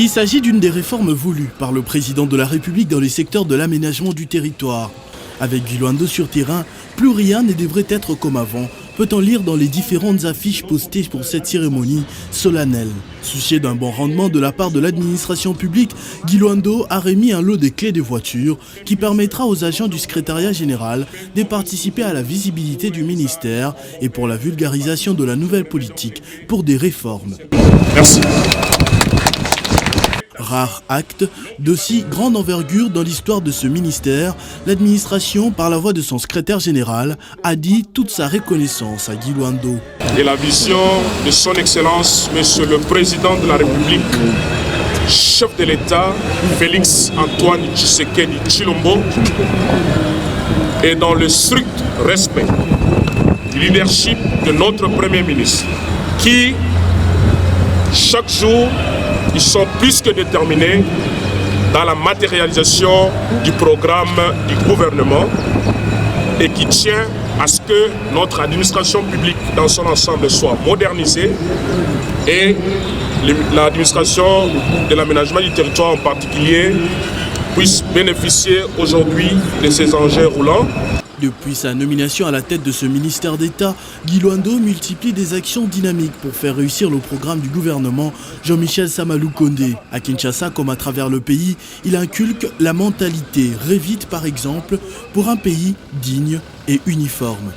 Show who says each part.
Speaker 1: Il s'agit d'une des réformes voulues par le président de la République dans les secteurs de l'aménagement du territoire. Avec Guy Loando sur terrain, plus rien ne devrait être comme avant, peut-on lire dans les différentes affiches postées pour cette cérémonie solennelle. Soucié d'un bon rendement de la part de l'administration publique, Guy Loando a remis un lot de clés de voiture qui permettra aux agents du secrétariat général de participer à la visibilité du ministère et pour la vulgarisation de la nouvelle politique pour des réformes.
Speaker 2: Merci.
Speaker 1: Rare acte d'aussi grande envergure dans l'histoire de ce ministère, l'administration, par la voix de son secrétaire général, a dit toute sa reconnaissance à Guy Loando.
Speaker 2: Et la vision de son Excellence, Monsieur le Président de la République, chef de l'État, Félix Antoine Tshisekedi Tshilombo, est dans le strict respect du leadership de notre Premier ministre, qui, chaque jour, ils sont plus que déterminés dans la matérialisation du programme du gouvernement et qui tient à ce que notre administration publique dans son ensemble soit modernisée et l'administration de l'aménagement du territoire en particulier puisse bénéficier aujourd'hui de ces engins roulants.
Speaker 1: Depuis sa nomination à la tête de ce ministère d'État, Guy Loando multiplie des actions dynamiques pour faire réussir le programme du gouvernement Jean-Michel Samalou Kondé. À Kinshasa comme à travers le pays, il inculque la mentalité Révite par exemple pour un pays digne et uniforme.